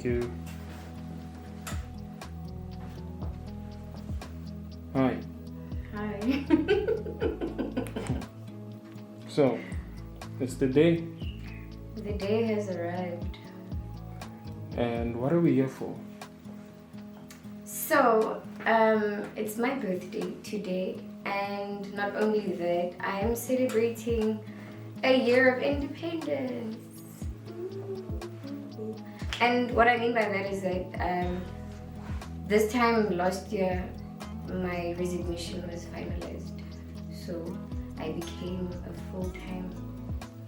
Thank you. Hi. Hi. So, it's the day. The day has arrived. And what are we here for? So, it's my birthday today, and not only that, I am celebrating a year of independence. And what I mean by that is that this time last year, my resignation was finalized. So I became a full-time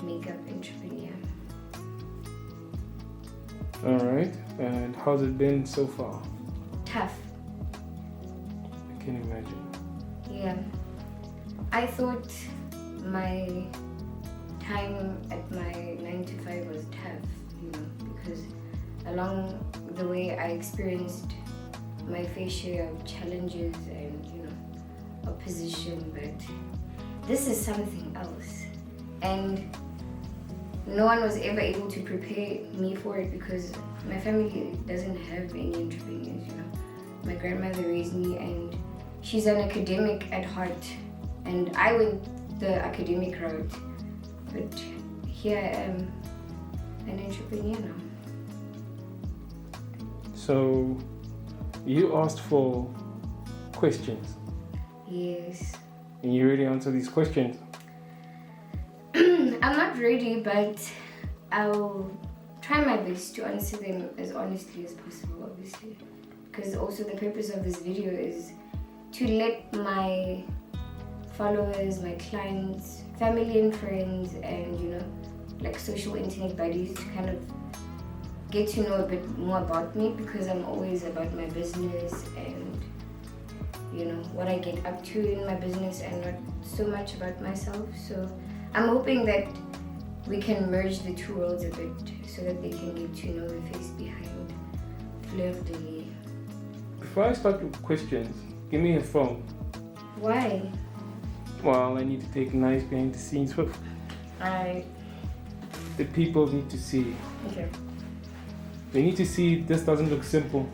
makeup entrepreneur. Alright, and how's it been so far? Tough. I can imagine. Yeah. I thought my time at my 9 to 5 was tough, because along the way I experienced my fair share of challenges and, opposition, but this is something else. And no one was ever able to prepare me for it because my family doesn't have any entrepreneurs, My grandmother raised me and she's an academic at heart, and I went the academic route, but here I am, an entrepreneur now. So, you asked for questions. Yes. And you already answered these questions. I'm not ready, but I'll try my best to answer them as honestly as possible, obviously. Because also the purpose of this video is to let my followers, my clients, family and friends, and like social internet buddies to kind of get to know a bit more about me, because I'm always about my business and what I get up to in my business and not so much about myself. So I'm hoping that we can merge the two worlds a bit so that they can get to know the face behind Fleur de Lis. Before I start with questions, give me a phone. Why? Well, I need to take nice behind the scenes. Alright. The people need to see. Okay. They need to see this doesn't look simple.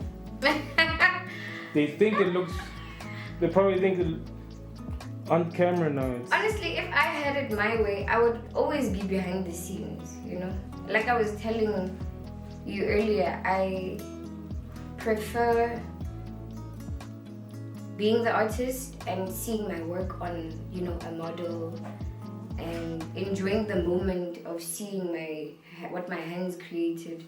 They think it looks... They probably think on camera now it's... Honestly, if I had it my way, I would always be behind the scenes, Like I was telling you earlier, I prefer being the artist and seeing my work on, a model, and enjoying the moment of seeing what my hands created.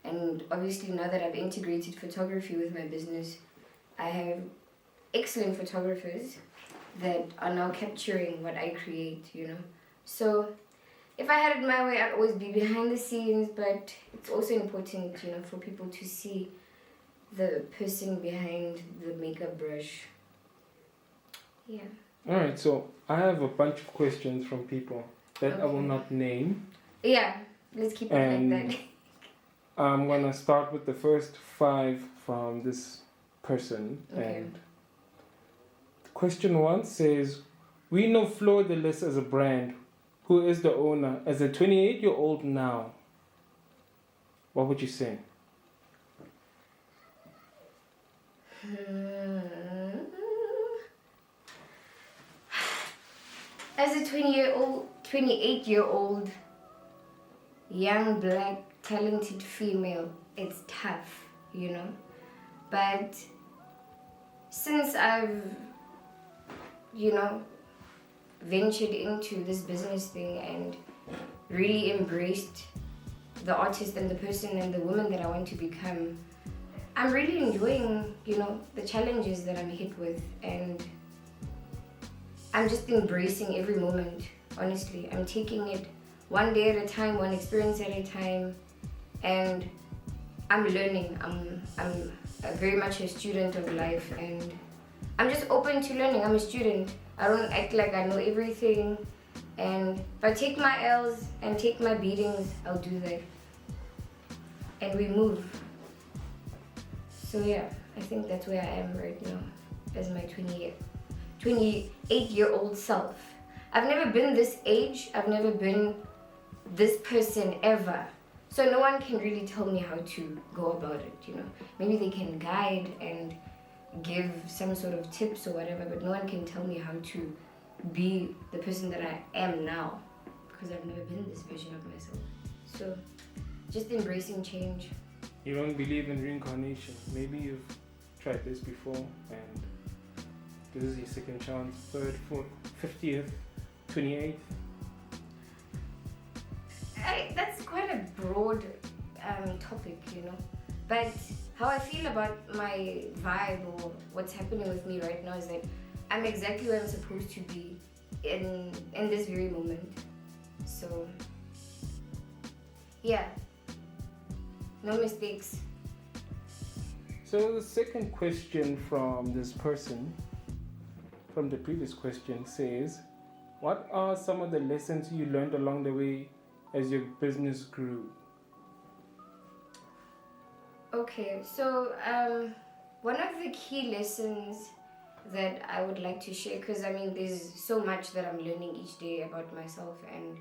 And obviously now that I've integrated photography with my business, I have excellent photographers that are now capturing what I create, So if I had it my way, I'd always be behind the scenes, but it's also important, for people to see the person behind the makeup brush. Yeah. Alright, so I have a bunch of questions from people that I will not name. Yeah, let's keep it like that. I'm gonna start with the first 5 from this person. Okay. And question 1 says, we know Fleur de Lis as a brand. Who is the owner? As a 28-year-old now, what would you say? As a 28-year-old young black talented female, it's tough, But since I've, ventured into this business thing and really embraced the artist and the person and the woman that I want to become, I'm really enjoying, the challenges that I'm hit with, and I'm just embracing every moment, honestly. I'm taking it one day at a time, one experience at a time, and I'm learning. I'm very much a student of life, and I'm just open to learning. I'm a student. I don't act like I know everything, and if I take my L's and take my beatings, I'll do that. And we move. So yeah, I think that's where I am right now as my 28-year-old self. I've never been this age. I've never been this person ever. So no one can really tell me how to go about it, you know. Maybe they can guide and give some sort of tips or whatever, but no one can tell me how to be the person that I am now, because I've never been this version of myself. So just embracing change. You don't believe in reincarnation. Maybe you've tried this before and this is your second chance, third, fourth, 50th, 28th. That's quite a broad topic, you know. But how I feel about my vibe or what's happening with me right now is that I'm exactly where I'm supposed to be in this very moment. So yeah, no mistakes. So the second question from this person, from the previous question, says, what are some of the lessons you learned along the way as your business grew? Okay, so one of the key lessons that I would like to share, because I mean there's so much that I'm learning each day about myself and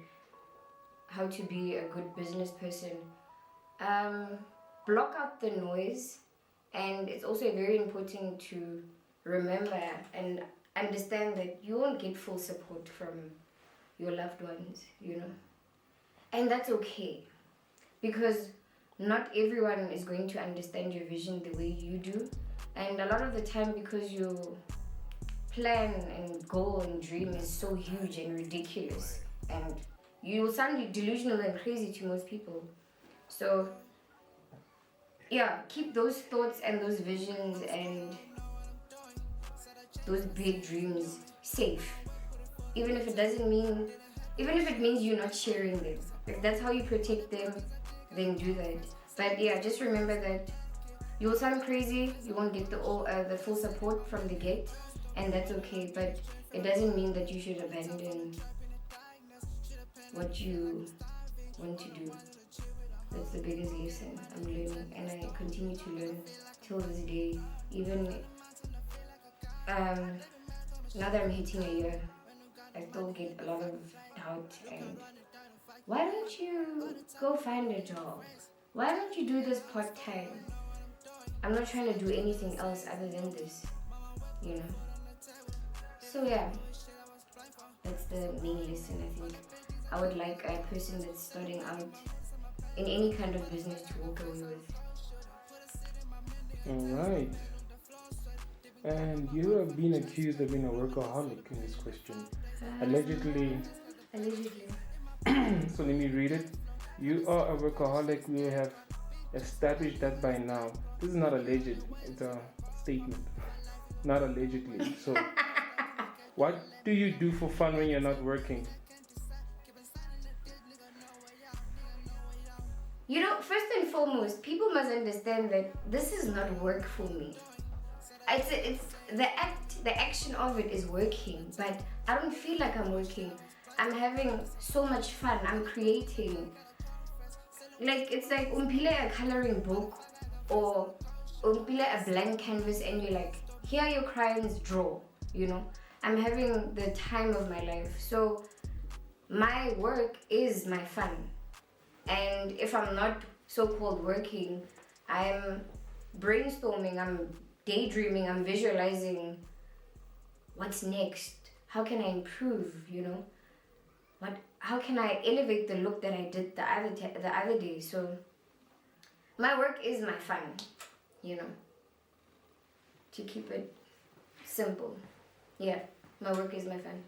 how to be a good business person. Block out the noise, and it's also very important to remember and understand that you won't get full support from your loved ones, you know. And that's okay, because not everyone is going to understand your vision the way you do. And a lot of the time, because your plan and goal and dream is so huge and ridiculous, and you will sound delusional and crazy to most people. So yeah, keep those thoughts and those visions and those big dreams safe. Even if it means you're not sharing them. If that's how you protect them, then do that. But yeah, just remember that you will sound crazy, you won't get the full support from the get, and that's okay. But it doesn't mean that you should abandon what you want to do. That's the biggest lesson I'm learning, and I continue to learn till this day. Even now that I'm hitting a year, I still get a lot of doubt and why don't you go find a job? Why don't you do this part-time? I'm not trying to do anything else other than this, you know. So yeah, that's the main lesson I think I would like a person that's starting out in any kind of business to walk away with. Alright. And you have been accused of being a workaholic in this question. Allegedly. So let me read it. You are a workaholic. We have established that by now. This is not alleged. It's a statement. Not allegedly. So what do you do for fun when you're not working? You know, first and foremost, people must understand that this is not work for me. It's the action of it is working, but I don't feel like I'm working. I'm having so much fun. I'm creating. Like it's like umpile a coloring book or umpile a blank canvas, and you're like, here are your crayons, draw. You know, I'm having the time of my life. So my work is my fun. And if I'm not so-called working, I'm brainstorming, I'm daydreaming, I'm visualizing what's next. How can I improve, you know? How can I elevate the look that I did the other day? So my work is my fun, you know, to keep it simple. Yeah, my work is my fun.